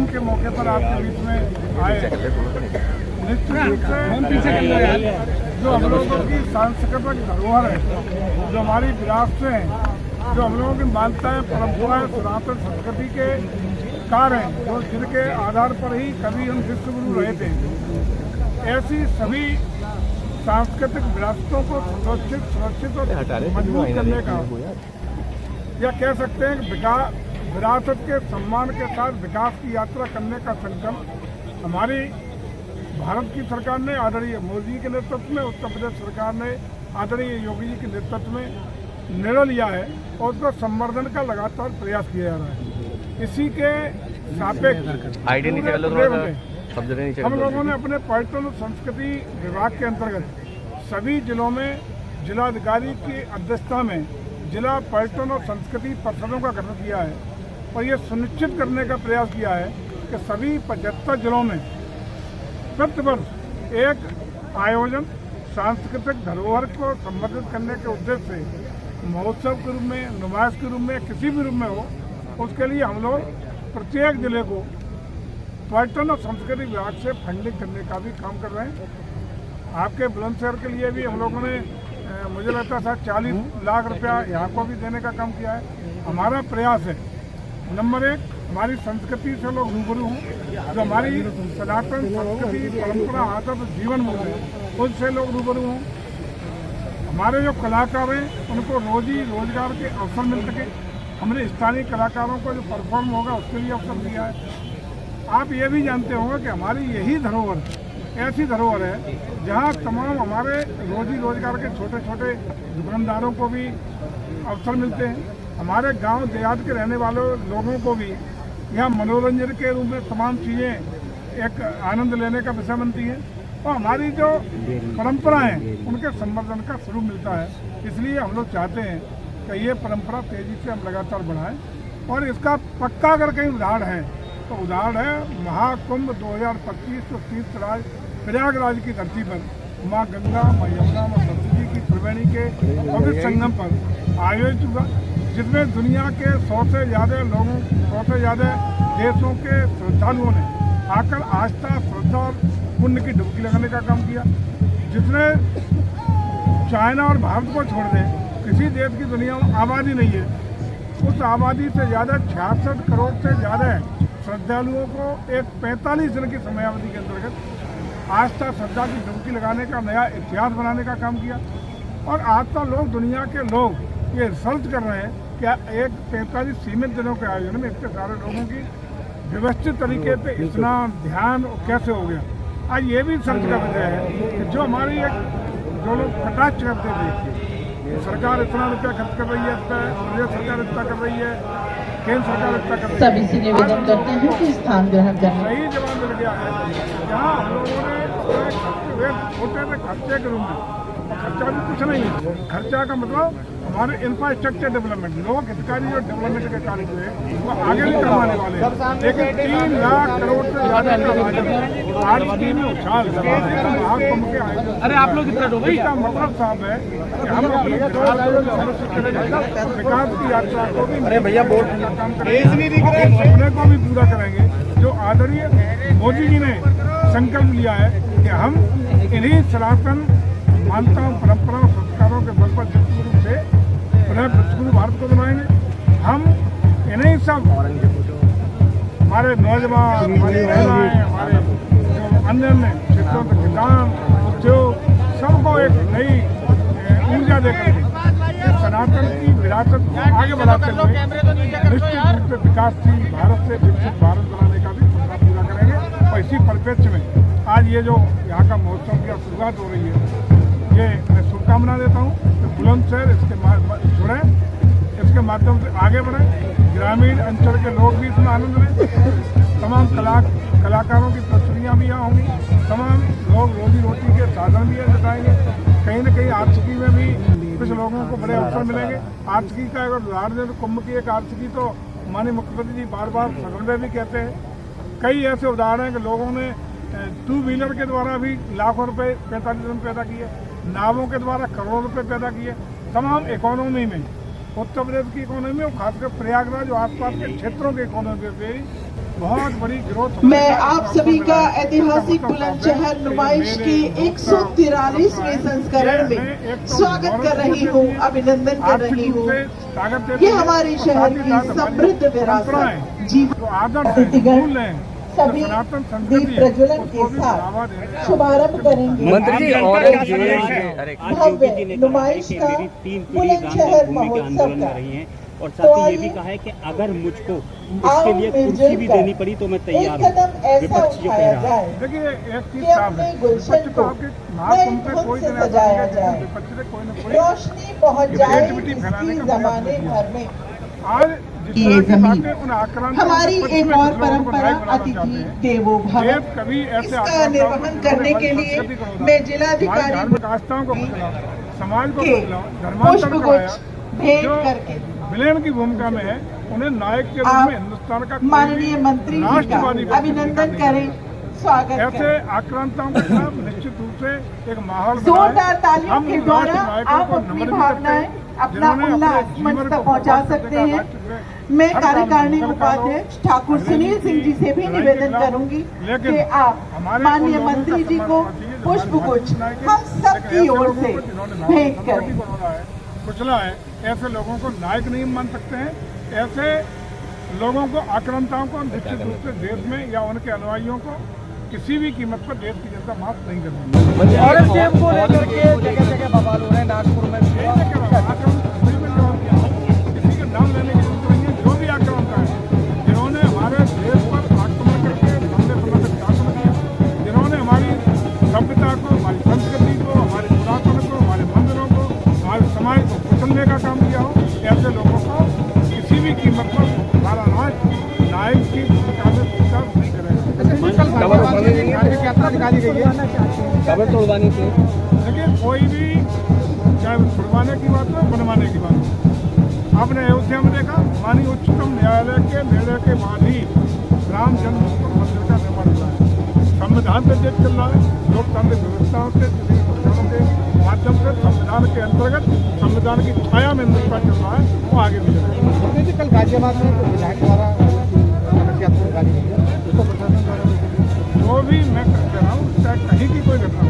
कार्यक्रम के मौके पर आपके बीच में आए। निश्चित रूप से जो हम लोगों की सांस्कृतिक धरोहर है, जो हमारी विरासतें हैं, जो हम लोगों की मान्यताएं, परंपराएं, सनातन संस्कृति के कार्य हैं, जो जिनके आधार पर ही कभी हम विश्वगुरु रहे थे, ऐसी सभी सांस्कृतिक विरासतों को सुरक्षित और मजबूत करने का, या कह सकते हैं विरासत के सम्मान के साथ विकास की यात्रा करने का संकल्प हमारी भारत की सरकार ने आदरणीय मोदी जी के नेतृत्व में, उत्तर प्रदेश सरकार ने आदरणीय योगी जी के नेतृत्व में निर्णय लिया है और उसका संवर्धन का लगातार प्रयास किया जा रहा है। इसी के सापेक्ष हम लोगों ने अपने पर्यटन और संस्कृति विभाग के अंतर्गत सभी जिलों में जिलाधिकारी की अध्यक्षता में जिला पर्यटन और संस्कृति परिषदों का गठन किया है और ये सुनिश्चित करने का प्रयास किया है कि सभी 75 जिलों में प्रतिवर्ष एक आयोजन सांस्कृतिक धरोहर को संवर्धित करने के उद्देश्य से महोत्सव के रूप में, नुमाइश के रूप में, किसी भी रूप में हो, उसके लिए हम लोग प्रत्येक जिले को पर्यटन और संस्कृति विभाग से फंडिंग करने का भी काम कर रहे हैं। आपके बुलंदशहर के लिए भी हम लोगों ने मुझे लगता था 40 लाख रुपया यहाँ को भी देने का काम किया है। हमारा प्रयास है नंबर 1, हमारी संस्कृति से लोग रूबरू हों, जो हमारी सनातन संस्कृति, परंपरा, आदत, जीवन मूल्य उनसे लोग रूबरू हों। हमारे जो कलाकार हैं उनको रोजी रोजगार के अवसर मिल सके। हमने स्थानीय कलाकारों को जो परफॉर्म होगा उसके लिए अवसर दिया है। आप ये भी जानते होंगे कि हमारी यही धरोहर ऐसी धरोहर है जहाँ तमाम हमारे रोजी रोजगार के छोटे छोटे दुकानदारों को भी अवसर मिलते हैं। हमारे गांव देहात के रहने वाले लोगों को भी यहाँ मनोरंजन के रूप में तमाम चीज़ें एक आनंद लेने का विषय बनती है और हमारी जो परंपराएं हैं उनके संवर्धन का स्वरूप मिलता है। इसलिए हम लोग चाहते हैं कि ये परंपरा तेज़ी से हम लगातार बढ़ाएं और इसका पक्का अगर कहीं उदाहरण है तो उदाहरण है महाकुंभ 2025 तो तीर्थराज प्रयागराज की धरती पर माँ गंगा, माँ यमुना, माँ सरस्वती की त्रिवेणी के पवित्र संगम पर आयोजित हुआ, जिसमें दुनिया के 100 से ज़्यादा लोगों, 100 से ज़्यादा देशों के श्रद्धालुओं ने आकर आस्था, श्रद्धा और पुण्य की डुबकी लगाने का काम किया। जिसने चाइना और भारत को छोड़ दें, किसी देश की दुनिया में आबादी नहीं है, उस आबादी से ज़्यादा 66 करोड़ से ज़्यादा श्रद्धालुओं को एक 45 दिन की समयावधि के अंतर्गत आस्था, श्रद्धा की डुबकी लगाने का नया इतिहास बनाने का काम किया। और आज तो लोग, दुनिया के लोग ये रिसर्च कर रहे हैं कि एक 45 सीमित दिनों के आयोजन में इतने सारे लोगों की व्यवस्थित तरीके पे इतना ध्यान कैसे हो गया। आज ये भी सर्च का वजह है कि जो हमारी जो लोग कटाक्ष करते थे, सरकार इतना रुपया खर्च कर रही है, प्रदेश सरकार इतना कर रही है, केंद्र सरकार इतना कर रही है, सभी से निवेदन करते हैं कि स्थान ग्रहण करें। सही जवाब मिल गया है। जहाँ हम लोगों ने छोटे से खर्चे के रूप में, खर्चा भी कुछ नहीं है, खर्चा का मतलब हमारे इंफ्रास्ट्रक्चर डेवलपमेंट, लोग हितकारी जो डेवलपमेंट के कार्य हुए वो आगे भी करवाने वाले हैं। लेकिन 3 लाख करोड़ से ज़्यादा का आज की में उछाल महाकुंभ के आयोजन, अरे आप लोग इतना डूबे, इसका मतलब साहब है कि हम अपनी विकास की यात्रा को भी, अरे भैया बोल काम करेंगे, सपने को भी पूरा करेंगे जो आदरणीय मोदी जी ने संकल्प लिया है कि हम इन्हीं सनातन मान्यताओं, परंपराओं, संस्कारों के बल पर विश्वगुरु से पुनः विश्वगुरु भारत को बनाएंगे। हम इन्हीं सब हमारे नौजवान, हमारी महिलाएं, हमारे जो अन्य अन्य क्षेत्रों के किसान, उद्योग, सबको एक नई ऊर्जा देकर सनातन की विरासत को आगे बढ़ाते हुए निश्चित रूप से विकासशील भारत से विकसित भारत बनाने का भी सपना पूरा करेंगे। और इसी परिप्रेक्ष्य में आज ये जो यहाँ का महोत्सव की शुरुआत हो रही है, ये मैं शुभकामना देता हूँ कि बुलंदशहर इसके जुड़े, इसके माध्यम से आगे बढ़े, ग्रामीण अंचल के लोग भी इसमें आनंद लें, तमाम कलाकारों की प्रस्तुतियाँ भी यहाँ होंगी, तमाम लोग रोजी रोटी के साधन भी जुटाएंगे। कहीं न कहीं आर्थिकी में भी कुछ लोगों को बड़े अवसर मिलेंगे। आर्थिकी का अगर उदाहरण दें तो कुंभ की एक आर्थिकी तो माननीय मुख्यमंत्री जी बार बार सदन में भी कहते हैं। कई ऐसे उदाहरण हैं कि लोगों ने 2 व्हीलर के द्वारा भी लाखों रुपए 45 दिन पैदा किए, नावों के द्वारा करोड़ों रुपए पैदा किए। तमाम इकोनॉमी में, उत्तर प्रदेश की इकोनॉमी में, खासकर प्रयागराज और आसपास के क्षेत्रों के इकोनॉमी पे बहुत बड़ी ग्रोथ। मैं आप सभी का ऐतिहासिक बुलंदशहर नुमाइश के 143वें संस्करण में स्वागत कर रही हूँ, अभिनंदन कर रही हूँ। ये हमारे शहर की समृद्ध विरासत जीवन अतिथिगण सभी दीप प्रज्वलन के साथ शुभारंभ करेंगे। मंत्री जी और भव्य नुमाइश का बुलंदशहर महोत्सव का। और साथ ही ये भी कहा है कि अगर मुझको इसके लिए कुर्सी भी देनी पड़ी तो मैं तैयार हूँ। विपक्ष जो कह रहा है, देखिए एक चीज कि अपने गुलशन को नए धुन से सजाया जाए, रोशनी पहुंच जाए इसी जमाने भर में। आज ये जमीन हमारी एक और परंपरा अतिथि देवो भव। इसका निर्वहन करने के लिए मैं जिलाधिकारी आस्थाओं को बदलाओ, समाज को के बदलाओ, धर्मांतर पुष्प कराया, गुच्छ भेंट जो करके विलेन की भूमिका में है, उन्हें नायक के रूप आप में हिंदुस्तान का माननीय मंत्री जी का अभिनंदन करें, स्वागत ऐसे करें। आक्रांताओं के खिलाफ निश्चित रूप से एक माहौल जोरदार तालियों के द्वारा आप अपनी भावनाएं, अपना उल्लास मंच तक पहुंचा सकते हैं। मैं कार्यकारिणी उपाध्यक्ष ठाकुर सुनील सिंह जी से भी निवेदन करूंगी कि आप माननीय मंत्री जी को पुष्प गुच्छ हम सबकी ओर से भेंट करें। कुचला है, ऐसे लोगों को नायक नहीं मान सकते हैं। ऐसे लोगों को आक्रांताओं को निश्चित रूप से देश में या उनके अनुयायियों को किसी भी कीमत पर देश की जनता माफ नहीं करेगी। औरंगजेब को लेकर के जगह जगह बवाल हो रहे हैं, नागपुर में भी। किसी का नाम लेने की जरूरत नहीं है। जो भी आक्रांता है, जिन्होंने हमारे देश पर आक्रमण करके लंबे समय तक शासन किया, जिन्होंने हमारी सभ्यता को, हमारी संस्कृति को, हमारे पुरातन को, हमारे मंदिरों को, हमारे समाज को कुचलने का काम किया हो, ऐसे लोगों को किसी भी कीमत पर हमारा राज नायक की भूमिका में स्वीकार नहीं करेगा। खबर तोड़वानी थी। देखिए कोई भी, चाहे छुड़वाने की बात हो, बनवाने की बात हो, आपने अयोध्या में देखा, माननीय उच्चतम न्यायालय के निर्णय के बाद ही राम जन्मभूमि मंदिर का निर्माण हुआ है। संविधान पे देश चल रहा है, लोकतांत्रिक व्यवस्थाओं से, संविधानों के माध्यम से, संविधान के अंतर्गत, संविधान की छाया में हिंदुस्तान चल रहा है, वो आगे भी चलेगा। कल गाजियाबाद में विधायक द्वारा जो भी मैं कह रहा हूँ, चाहे कहीं की कोई घटना